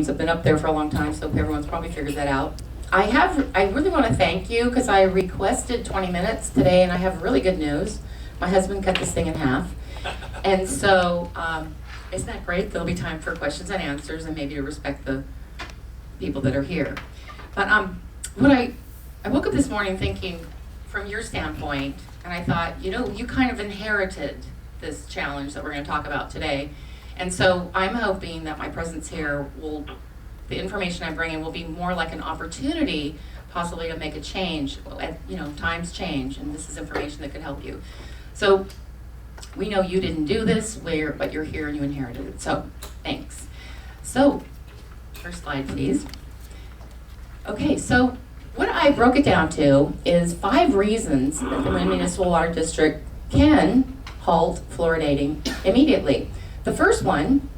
names have been up there for a long time, so everyone's probably figured that out. I really want to thank you because I requested 20 minutes today, and I have really good news. My husband cut this thing in half. And so, isn't that great? There'll be time for questions and answers, and maybe to respect the people that are here. But I woke up this morning thinking, from your standpoint, and I thought, you kind of inherited this challenge that we're going to talk about today. And so I'm hoping that my presence here the information I bring in will be more like an opportunity possibly to make a change. Times change, and this is information that could help you. So we know you didn't do this, but you're here and you inherited it. So thanks. So first slide, please. Okay, so what I broke it down to is 5 reasons that the Marin Municipal Water District can halt fluoridating immediately. The first one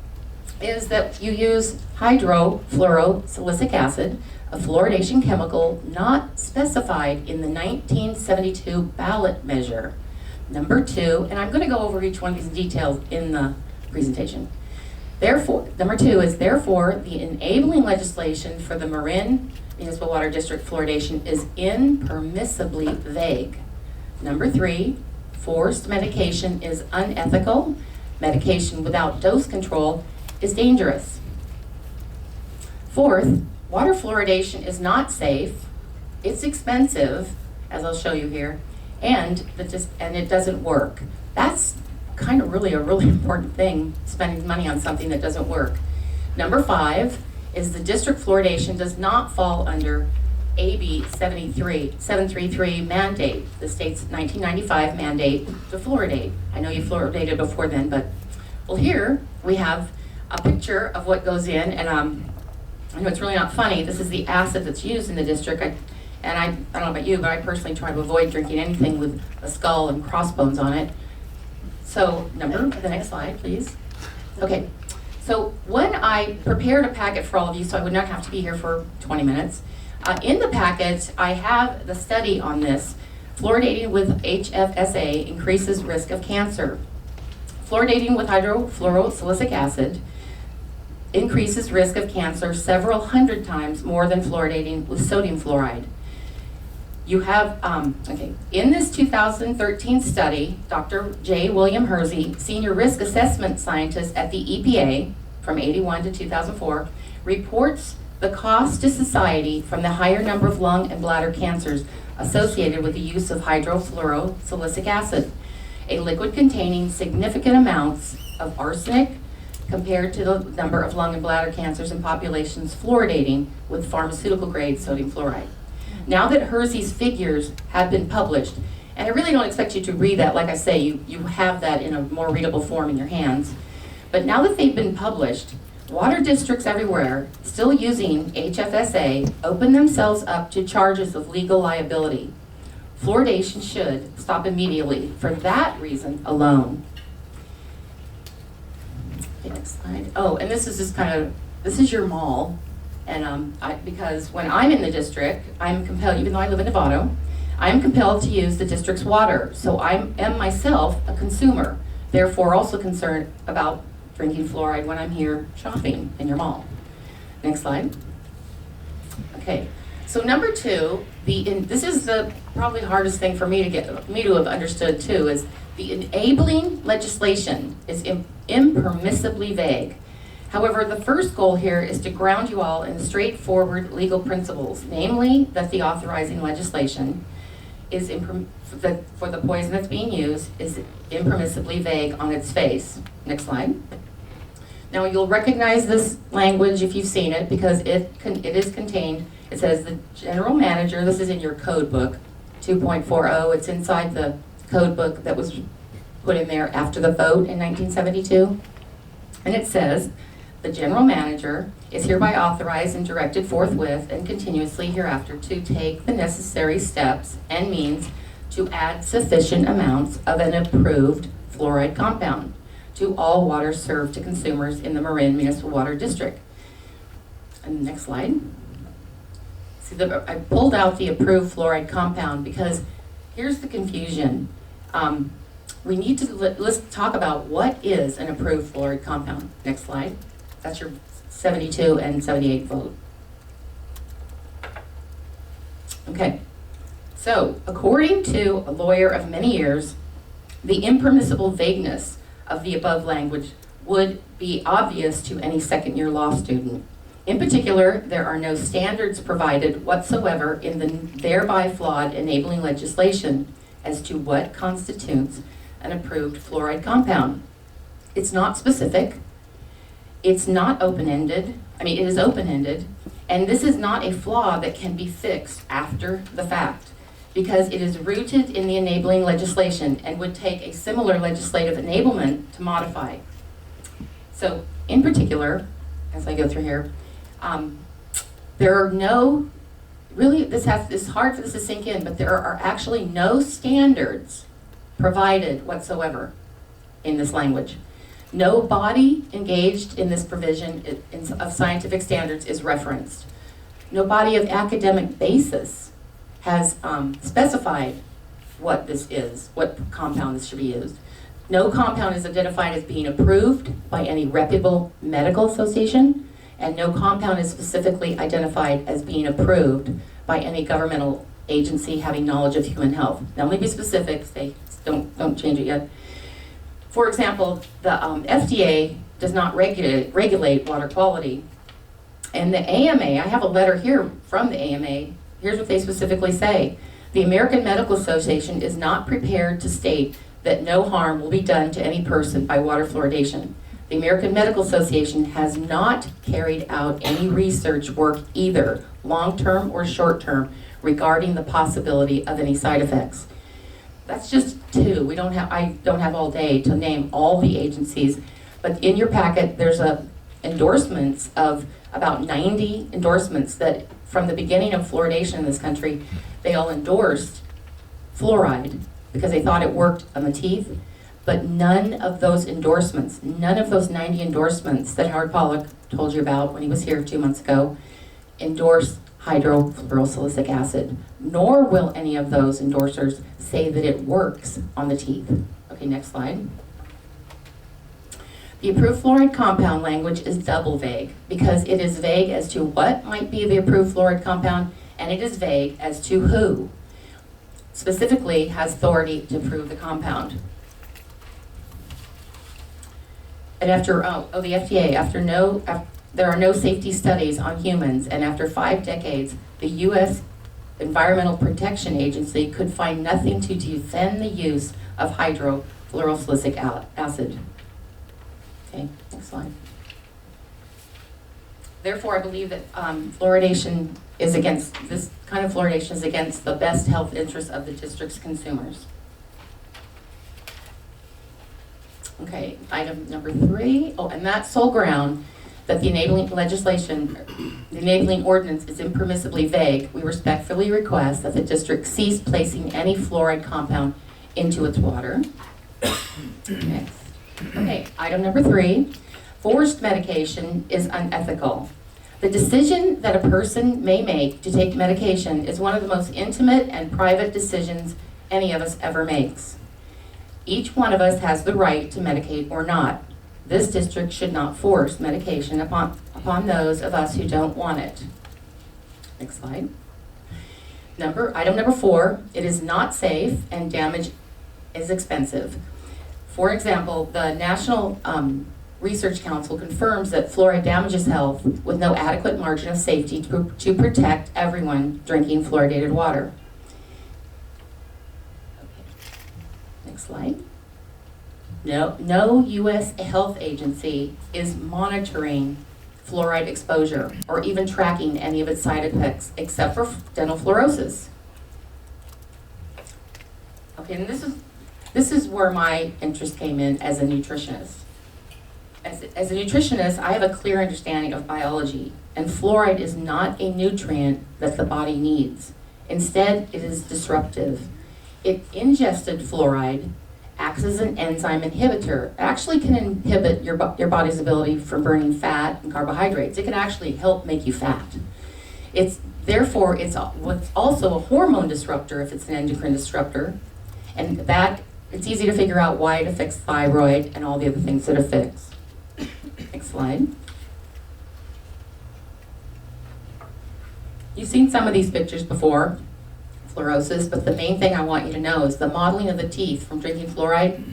is that you use hydrofluorosilicic acid, a fluoridation chemical not specified in the 1972 ballot measure. Number 2, and I'm going to go over each one of these details in the presentation. Number 2 is therefore the enabling legislation for the Marin Municipal Water District fluoridation is impermissibly vague. Number 3, forced medication is unethical. Medication without dose control is dangerous. 4th, water fluoridation is not safe, it's expensive, as I'll show you here, and it doesn't work. That's kind of really a really important thing, spending money on something that doesn't work. Number 5 is the district fluoridation does not fall under AB 733 mandate, the state's 1995 mandate to fluoridate. I know you fluoridated before then, but here we have a picture of what goes in, and I know it's really not funny. This is the acid that's used in the district, I don't know about you, but I personally try to avoid drinking anything with a skull and crossbones on it. So the next slide, please. Okay, so when I prepared a packet for all of you, so I would not have to be here for 20 minutes, in the packet I have the study on this. Fluoridating with HFSA increases risk of cancer. Fluoridating with hydrofluorosilicic acid increases risk of cancer several hundred times more than fluoridating with sodium fluoride. You have, in this 2013 study, Dr. J. William Hersey, Senior Risk Assessment Scientist at the EPA from 81 to 2004, reports the cost to society from the higher number of lung and bladder cancers associated with the use of hydrofluorosilicic acid, a liquid containing significant amounts of arsenic compared to the number of lung and bladder cancers in populations fluoridating with pharmaceutical-grade sodium fluoride. Now that Hersey's figures have been published, and I really don't expect you to read that, like I say, you have that in a more readable form in your hands, but now that they've been published, water districts everywhere still using HFSA open themselves up to charges of legal liability. Fluoridation should stop immediately for that reason alone. Okay, next slide. Oh, and this is just this is your mall. And because when I'm in the district, I'm compelled, even though I live in Nevada, I'm compelled to use the district's water. So I am myself a consumer, therefore also concerned about drinking fluoride when I'm here shopping in your mall. Next slide. Okay, so number 2, this is the probably hardest thing for me to have understood too, is the enabling legislation is impermissibly vague. However, the first goal here is to ground you all in straightforward legal principles, namely that the authorizing legislation is for the poison that's being used is impermissibly vague on its face. Next slide. Now you'll recognize this language if you've seen it because it is contained. It says the general manager, this is in your code book, 2.40, it's inside the code book that was put in there after the vote in 1972. And it says, the general manager is hereby authorized and directed forthwith and continuously hereafter to take the necessary steps and means to add sufficient amounts of an approved fluoride compound to all water served to consumers in the Marin Municipal Water District. And the next slide. See, I pulled out the approved fluoride compound because here's the confusion. We need to let's talk about what is an approved fluoride compound. Next slide. That's your 72 and 78 vote. Okay, so according to a lawyer of many years, the impermissible vagueness of the above language would be obvious to any second-year law student. In particular, there are no standards provided whatsoever in the thereby flawed enabling legislation as to what constitutes an approved fluoride compound. It's not specific, it's not open-ended, it is open-ended, and this is not a flaw that can be fixed after the fact, because it is rooted in the enabling legislation and would take a similar legislative enablement to modify. So, in particular, as I go through here, there are no, really, it's hard for this to sink in, but there are actually no standards provided whatsoever in this language. No body engaged in this provision of scientific standards is referenced. No body of academic basis has specified what this is, what compound this should be used. No compound is identified as being approved by any reputable medical association, and no compound is specifically identified as being approved by any governmental agency having knowledge of human health. Now let me be specific, don't change it yet. For example, the FDA does not regulate water quality. And the AMA, I have a letter here from the AMA, here's what they specifically say. The American Medical Association is not prepared to state that no harm will be done to any person by water fluoridation. The American Medical Association has not carried out any research work either, long-term or short-term, regarding the possibility of any side effects. That's just two. I don't have all day to name all the agencies, but in your packet there's endorsements of about 90 endorsements that from the beginning of fluoridation in this country, they all endorsed fluoride because they thought it worked on the teeth, but none of those endorsements, none of those 90 endorsements that Howard Pollack told you about when he was here 2 months ago, endorse hydrofluorosilicic acid, nor will any of those endorsers say that it works on the teeth. Okay, next slide. The approved fluoride compound language is double vague because it is vague as to what might be the approved fluoride compound, and it is vague as to who specifically has authority to approve the compound. And after, the FDA, there are no safety studies on humans, and after 5 decades, the U.S. Environmental Protection Agency could find nothing to defend the use of hydrofluorosilicic acid. Okay, next slide. Therefore, I believe that fluoridation is against, this kind of fluoridation is against the best health interests of the district's consumers. Okay, item number 3. Oh, and that sole ground that the enabling legislation, the enabling ordinance is impermissibly vague, we respectfully request that the district cease placing any fluoride compound into its water. Next. Okay, item number 3. Forced medication is unethical. The decision that a person may make to take medication is one of the most intimate and private decisions any of us ever makes. Each one of us has the right to medicate or not. This district should not force medication upon those of us who don't want it. Next slide. Item number 4, it is not safe and damage is expensive. For example, the National Research Council confirms that fluoride damages health with no adequate margin of safety to protect everyone drinking fluoridated water. Okay. Next slide. No U.S. health agency is monitoring fluoride exposure or even tracking any of its side effects except for dental fluorosis. Okay, and this is where my interest came in as a nutritionist. As a nutritionist, I have a clear understanding of biology, and fluoride is not a nutrient that the body needs. Instead, it is disruptive. Ingested fluoride acts as an enzyme inhibitor. It actually can inhibit your body's ability from burning fat and carbohydrates. It can actually help make you fat. Therefore, it's also a hormone disruptor if it's an endocrine disruptor, and that it's easy to figure out why it affects thyroid and all the other things that it affects. Next slide. You've seen some of these pictures before, fluorosis, but the main thing I want you to know is the modeling of the teeth from drinking fluoride.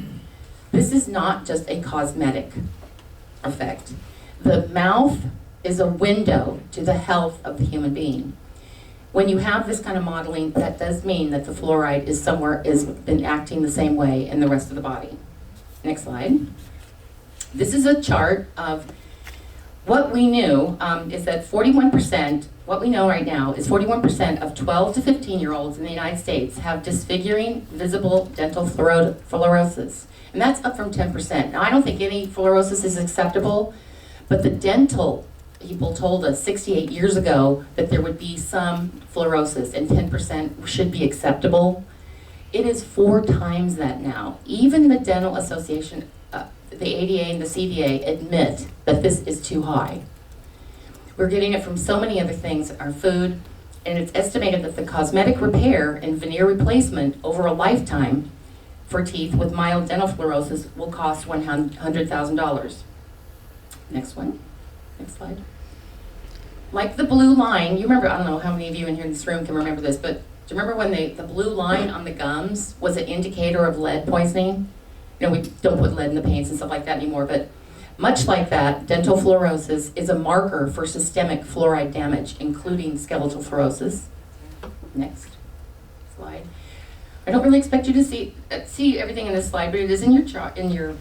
This is not just a cosmetic effect. The mouth is a window to the health of the human being. When you have this kind of modeling, that does mean that the fluoride is been acting the same way in the rest of the body. Next slide. This is a chart of what we knew is that 41%, what we know right now is 41% of 12 to 15-year-olds in the United States have disfiguring visible dental fluorosis. And that's up from 10%. Now, I don't think any fluorosis is acceptable, but the dental people told us 68 years ago that there would be some fluorosis and 10% should be acceptable. It is 4 times that now. Even the Dental Association, the ADA and the CDA admit that this is too high. We're getting it from so many other things, our food, and it's estimated that the cosmetic repair and veneer replacement over a lifetime for teeth with mild dental fluorosis will cost $100,000. Next one, next slide. Like the blue line, you remember, I don't know how many of you in here in this room can remember this, but do you remember when the blue line on the gums was an indicator of lead poisoning? You know, we don't put lead in the paints and stuff like that anymore, but much like that, dental fluorosis is a marker for systemic fluoride damage, including skeletal fluorosis. Next slide. I don't really expect you to see everything in this slide, but it is in your chart, in your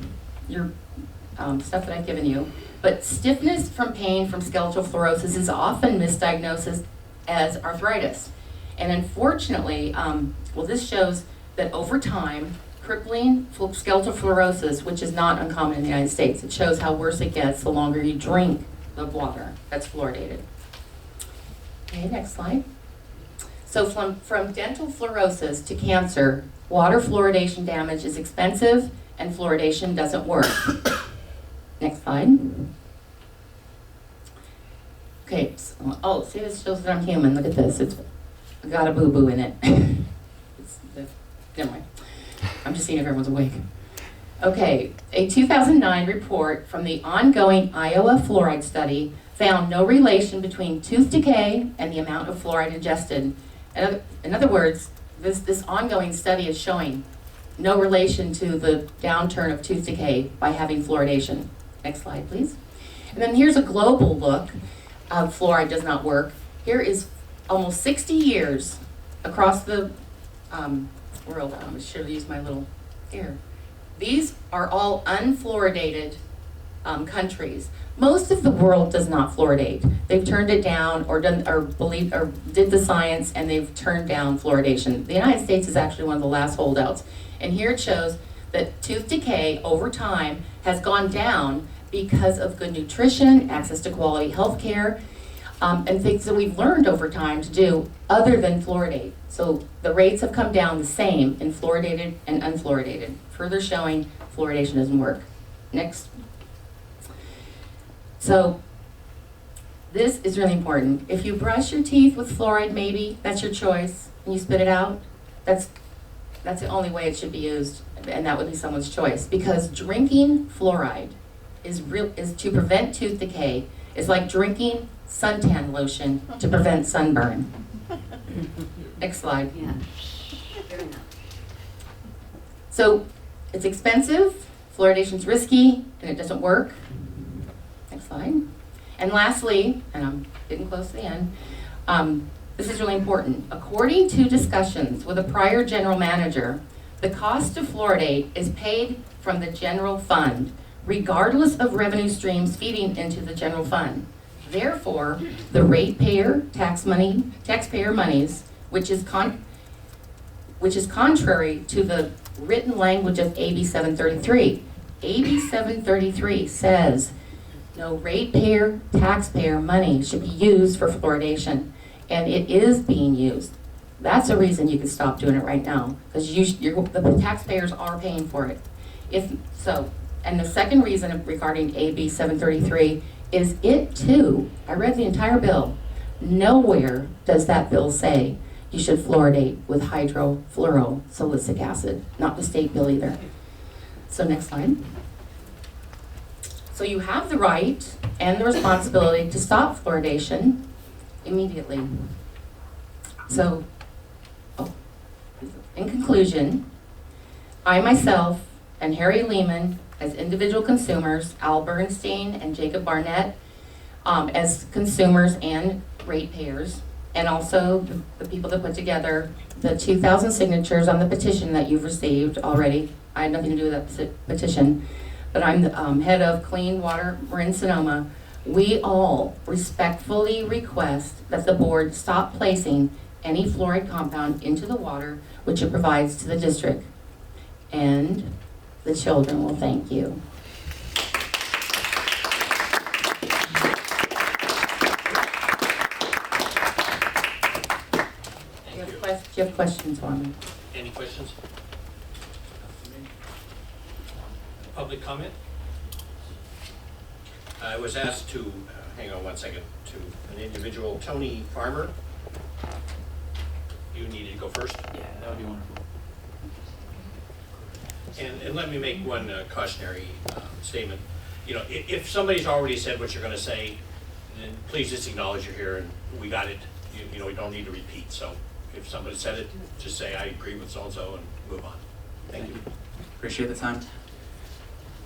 stuff that I've given you. But stiffness from pain from skeletal fluorosis is often misdiagnosed as arthritis. And unfortunately, this shows that over time, crippling skeletal fluorosis, which is not uncommon in the United States, it shows how worse it gets the longer you drink the water that's fluoridated. Okay, next slide. So from dental fluorosis to cancer, water fluoridation damage is expensive and fluoridation doesn't work. Next slide. Okay, so, see, this shows that I'm human. Look at this. It's got a boo-boo in it. Never mind. I'm just seeing if everyone's awake. Okay, a 2009 report from the ongoing Iowa fluoride study found no relation between tooth decay and the amount of fluoride ingested. In other words, this ongoing study is showing no relation to the downturn of tooth decay by having fluoridation. Next slide, please. And then here's a global look of fluoride does not work. Here is almost 60 years across the world. I should have used my little here. These are all unfluoridated countries. Most of the world does not fluoridate. They've turned it down or did the science and they've turned down fluoridation. The United States is actually one of the last holdouts. And here it shows that tooth decay over time has gone down because of good nutrition, access to quality health care, and things that we've learned over time to do other than fluoridate. So the rates have come down the same in fluoridated and unfluoridated, further showing fluoridation doesn't work. Next. So this is really important. If you brush your teeth with fluoride, maybe, that's your choice, and you spit it out, that's the only way it should be used, and that would be someone's choice. Because drinking fluoride is to prevent tooth decay is like drinking suntan lotion to prevent sunburn. Next slide. Yeah. Fair enough. So it's expensive, fluoridation's risky, and it doesn't work. Next slide. And lastly, and I'm getting close to the end, this is really important. According to discussions with a prior general manager, the cost to fluoridate is paid from the general fund, regardless of revenue streams feeding into the general fund. Therefore, the ratepayer taxpayer monies, which is contrary to the written language of AB 733. AB 733 says no ratepayer taxpayer money should be used for fluoridation, and it is being used. That's a reason you can stop doing it right now, because the taxpayers are paying for it. And the second reason regarding AB 733 is it too, I read the entire bill, nowhere does that bill say you should fluoridate with hydrofluorosilicic acid, not the state bill either. So next slide. So you have the right and the responsibility to stop fluoridation immediately. So, in conclusion, I myself and Harry Lehman as individual consumers, Al Bernstein and Jacob Barnett as consumers and ratepayers, and also the people that put together the 2,000 signatures on the petition that you've received already. I had nothing to do with that petition, but I'm the head of Clean Water Marin Sonoma. We all respectfully request that the board stop placing any fluoride compound into the water which it provides to the district. And the children will thank you. Do you have questions for me? Any questions? Public comment? I was asked to, hang on one second, to an individual, Tony Farmer. You needed to go first? Yeah, that would be wonderful. And let me make one cautionary statement. You know, if somebody's already said what you're going to say, then please just acknowledge you're here and we got it. You know, we don't need to repeat. So if somebody said it, just say I agree with so-and-so and move on. Thank you. Appreciate the time.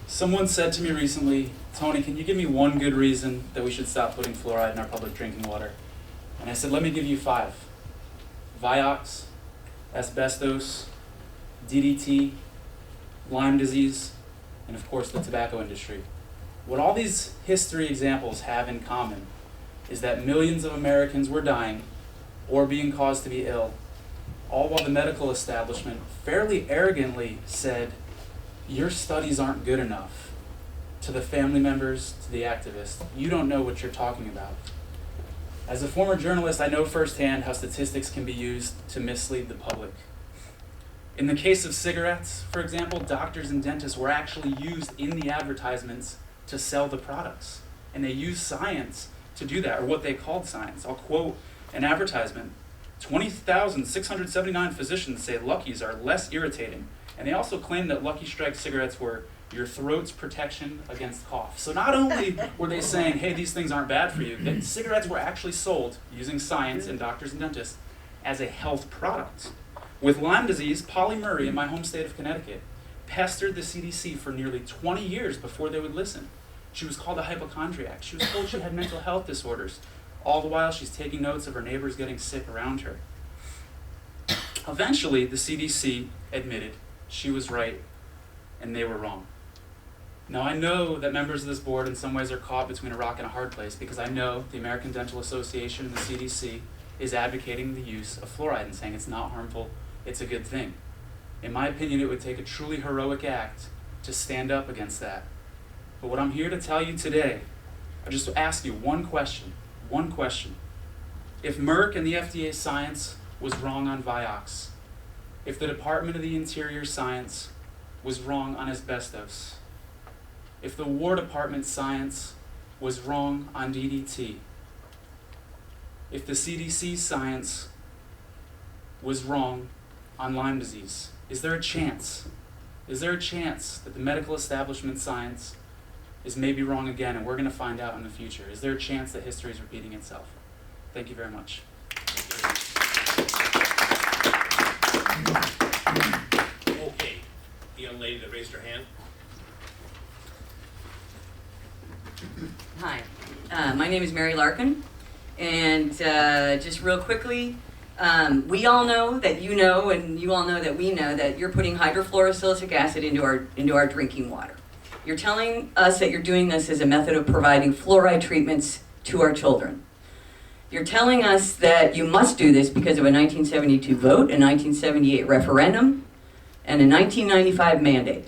Someone said to me recently, Tony, can you give me one good reason that we should stop putting fluoride in our public drinking water? And I said, let me give you 5. Vioxx, asbestos, DDT, Lyme disease, and of course the tobacco industry. What all these history examples have in common is that millions of Americans were dying or being caused to be ill, all while the medical establishment fairly arrogantly said, your studies aren't good enough. To the family members, to the activists, you don't know what you're talking about. As a former journalist, I know firsthand how statistics can be used to mislead the public. In the case of cigarettes, for example, doctors and dentists were actually used in the advertisements to sell the products. And they used science to do that, or what they called science. I'll quote an advertisement. 20,679 physicians say Luckies are less irritating. And they also claim that Lucky Strike cigarettes were your throat's protection against cough. So not only were they saying, hey, these things aren't bad for you, that cigarettes were actually sold using science and doctors and dentists as a health product. With Lyme disease, Polly Murray in my home state of Connecticut pestered the CDC for nearly 20 years before they would listen. She was called a hypochondriac. She was told she had mental health disorders. All the while, she's taking notes of her neighbors getting sick around her. Eventually, the CDC admitted she was right and they were wrong. Now, I know that members of this board in some ways are caught between a rock and a hard place because I know the American Dental Association and the CDC is advocating the use of fluoride and saying it's not harmful, it's a good thing. In my opinion, it would take a truly heroic act to stand up against that. But what I'm here to tell you today, I just ask you one question. If Merck and the FDA science was wrong on Vioxx, if the Department of the Interior science was wrong on asbestos, if the War Department science was wrong on DDT, if the CDC science was wrong on Lyme disease, is there a chance that the medical establishment science is maybe wrong again and we're going to find out in the future? Is there a chance that history is repeating itself? Thank you very much. Okay, the young lady that raised her hand. Hi, my name is Mary Larkin, and just real quickly, we all know that you know, and you all know that we know that you're putting hydrofluorosilicic acid into our drinking water. You're telling us that you're doing this as a method of providing fluoride treatments to our children. You're telling us that you must do this because of a 1972 vote, a 1978 referendum, and a 1995 mandate.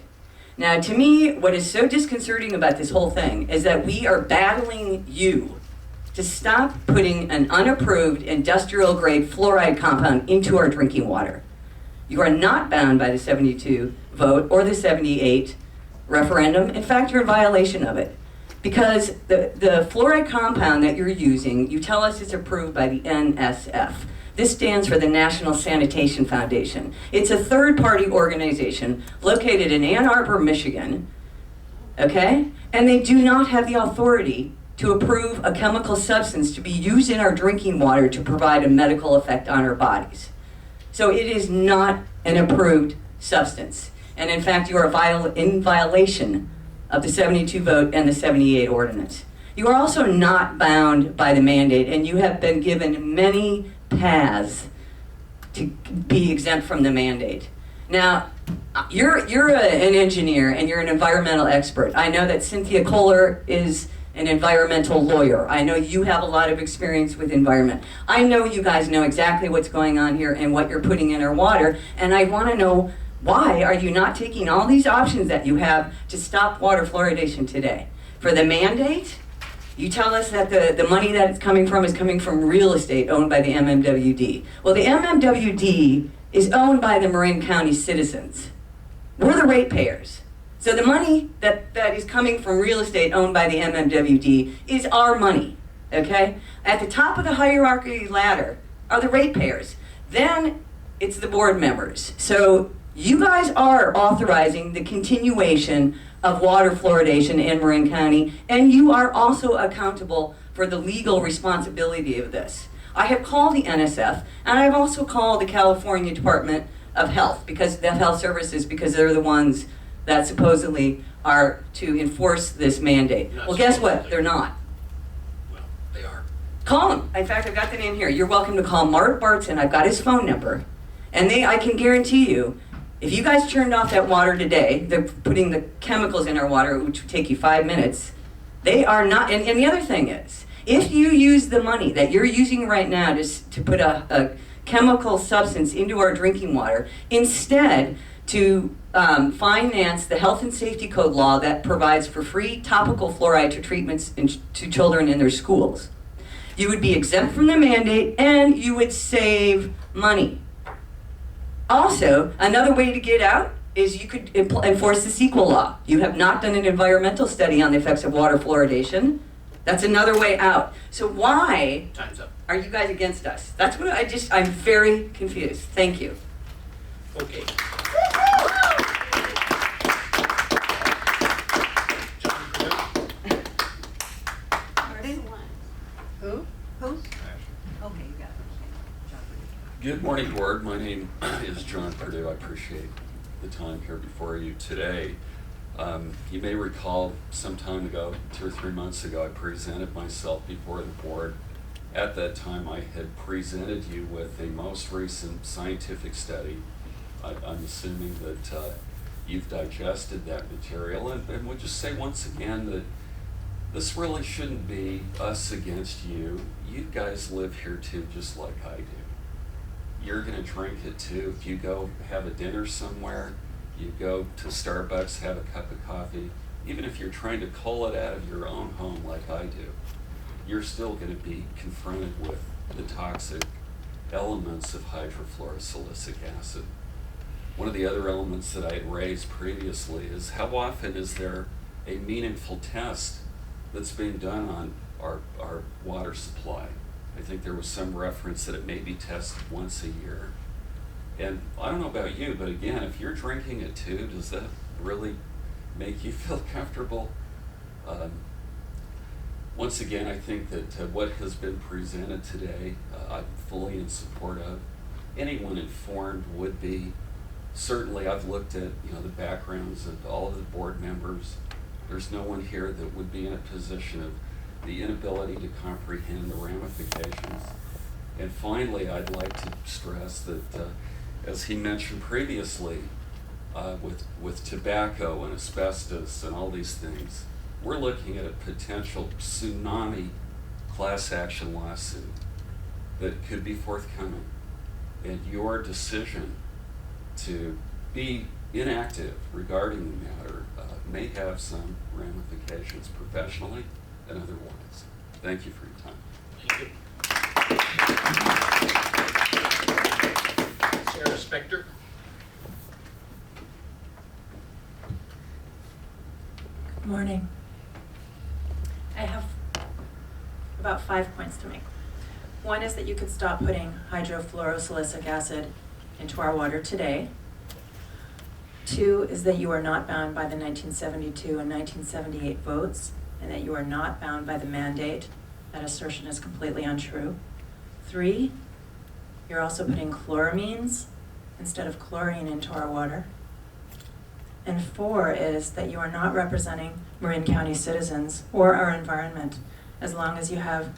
Now, to me, what is so disconcerting about this whole thing is that we are battling you to stop putting an unapproved industrial-grade fluoride compound into our drinking water. You are not bound by the 72 vote or the 78 referendum. In fact, you're in violation of it. Because the fluoride compound that you're using, you tell us it's approved by the NSF. This stands for the National Sanitation Foundation. It's a third-party organization located in Ann Arbor, Michigan, okay? And they do not have the authority to approve a chemical substance to be used in our drinking water to provide a medical effect on our bodies. So it is not an approved substance. And in fact, you are in violation of the 72 vote and the 78 ordinance. You are also not bound by the mandate, and you have been given many paths to be exempt from the mandate. Now, you're an engineer and you're an environmental expert. I know that Cynthia Kohler is an environmental lawyer. I know you have a lot of experience with environment. I know you guys know exactly what's going on here and what you're putting in our water, and I want to know, why are you not taking all these options that you have to stop water fluoridation today? For the mandate, you tell us that the money that it's coming from is coming from real estate owned by the MMWD. Well, the MMWD is owned by the Marin County citizens. We're the ratepayers. So the money that is coming from real estate owned by the MMWD is our money, okay? At the top of the hierarchy ladder are the ratepayers. Then it's the board members. So you guys are authorizing the continuation of water fluoridation in Marin County, and you are also accountable for the legal responsibility of this. I have called the NSF, and I've also called the California Department of Health, because the Health Services, because they're the ones that supposedly are to enforce this mandate. Not Well, guess what? supposedly. They're not. Well, they are. Call them. In fact, I've got the name here. You're welcome to call Mark Barton. I've got his phone number. And I can guarantee you, if you guys turned off that water today, they're putting the chemicals in our water, which would take you 5 minutes, they are not, and the other thing is, if you use the money that you're using right now to put a chemical substance into our drinking water, instead to finance the health and safety code law that provides for free topical fluoride treatments to children in their schools, you would be exempt from the mandate and you would save money. Also, another way to get out is you could enforce the CEQA law. You have not done an environmental study on the effects of water fluoridation. That's another way out. So why Time's up. are you guys against us? That's what I'm very confused. Thank you. Okay. John Purdue? Who? Okay, you got it. Good morning, Board. My name is John Purdue. I appreciate the time here before you today. You may recall some time ago, 2 or 3 months ago, I presented myself before the Board. At that time, I had presented you with a most recent scientific study. I'm assuming that you've digested that material, and would just say once again that this really shouldn't be us against you. You guys live here too, just like I do. You're gonna drink it too. If you go have a dinner somewhere, you go to Starbucks, have a cup of coffee, even if you're trying to cull it out of your own home like I do, you're still gonna be confronted with the toxic elements of hydrofluorosilicic acid. One of the other elements that I had raised previously is how often is there a meaningful test that's being done on our water supply? I think there was some reference that it may be tested once a year. And I don't know about you, but again, if you're drinking it too, does that really make you feel comfortable? Once again, I think that what has been presented today, I'm fully in support of. Anyone informed would be. Certainly, I've looked at the backgrounds of all of the board members. There's no one here that would be in a position of the inability to comprehend the ramifications. And finally, I'd like to stress that, as he mentioned previously, with tobacco and asbestos and all these things, we're looking at a potential tsunami class action lawsuit that could be forthcoming. And your decision to be inactive regarding the matter may have some ramifications professionally and otherwise. Thank you for your time. Thank you. Sarah Spector? Good morning. I have about 5 points to make. One is that you could stop putting hydrofluorosilicic acid into our water today. 2 is that you are not bound by the 1972 and 1978 votes. and that you are not bound by the mandate. That assertion is completely untrue. 3, you're also putting chloramines instead of chlorine into our water. And 4 is that you are not representing Marin County citizens or our environment as long as you have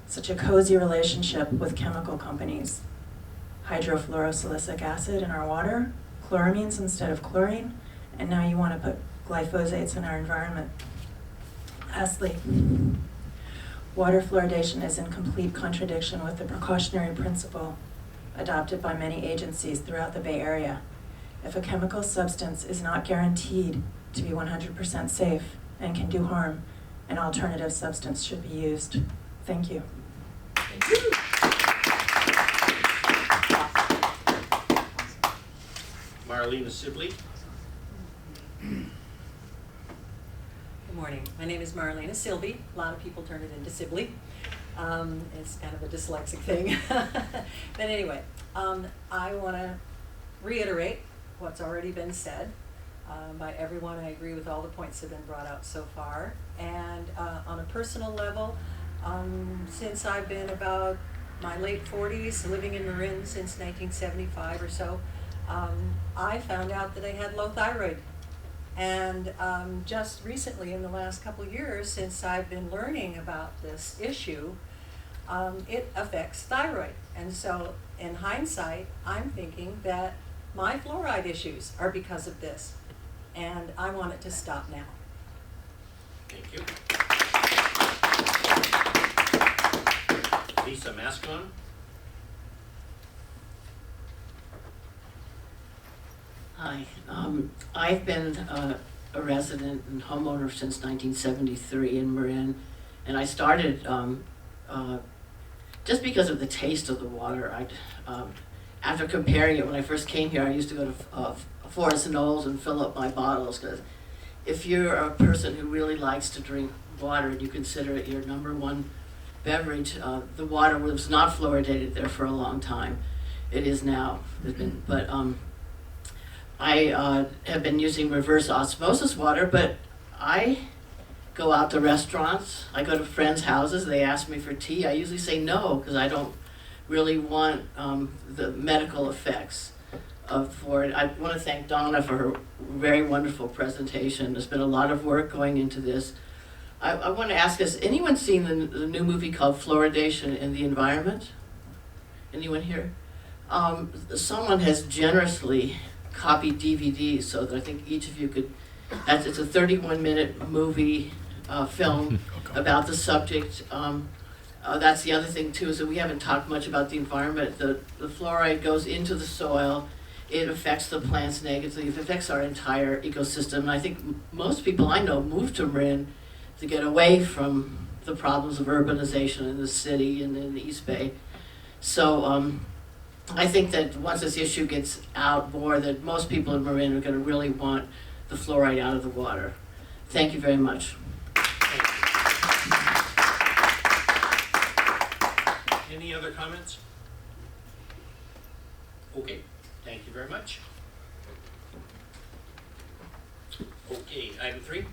such a cozy relationship with chemical companies. Hydrofluorosilicic acid in our water, chloramines instead of chlorine, and now you want to put glyphosates in our environment. Lastly, water fluoridation is in complete contradiction with the precautionary principle adopted by many agencies throughout the Bay Area. If a chemical substance is not guaranteed to be 100% safe and can do harm, an alternative substance should be used. Thank you. Thank you. Marlena Sibley. Good morning. My name is Marlena Silby. A lot of people turn it into Sibley. It's kind of a dyslexic thing. But anyway, I want to reiterate what's already been said by everyone. I agree with all the points that have been brought out so far. And on a personal level, since I've been about my late 40s, living in Marin since 1975 or so, I found out that I had low thyroid. And just recently, in the last couple of years, since I've been learning about this issue, it affects thyroid. And so, in hindsight, I'm thinking that my fluoride issues are because of this. And I want it to stop now. Thank you. Lisa Mascon. Hi, I've been a resident and homeowner since 1973 in Marin, and I started just because of the taste of the water. After comparing it, when I first came here, I used to go to Forest Knolls and fill up my bottles, because if you're a person who really likes to drink water and you consider it your number one beverage, the water was not fluoridated there for a long time. It is now, but I have been using reverse osmosis water, but I go out to restaurants, I go to friends' houses, they ask me for tea. I usually say no, because I don't really want the medical effects of fluoride. I want to thank Dawna for her very wonderful presentation. There's been a lot of work going into this. I want to ask, has anyone seen the new movie called Fluoridation in the Environment? Anyone here? Someone has generously copied DVDs so that I think each of you could, it's a 31-minute movie film about the subject. That's the other thing too, is that we haven't talked much about the environment. The fluoride goes into the soil, it affects the plants negatively, it affects our entire ecosystem. And I think most people I know move to Marin to get away from the problems of urbanization in the city and in the East Bay. So I think that once this issue gets out more, that most people in Marin are going to really want the fluoride out of the water. Thank you very much. Any other comments? Okay, thank you very much. Okay, item 3.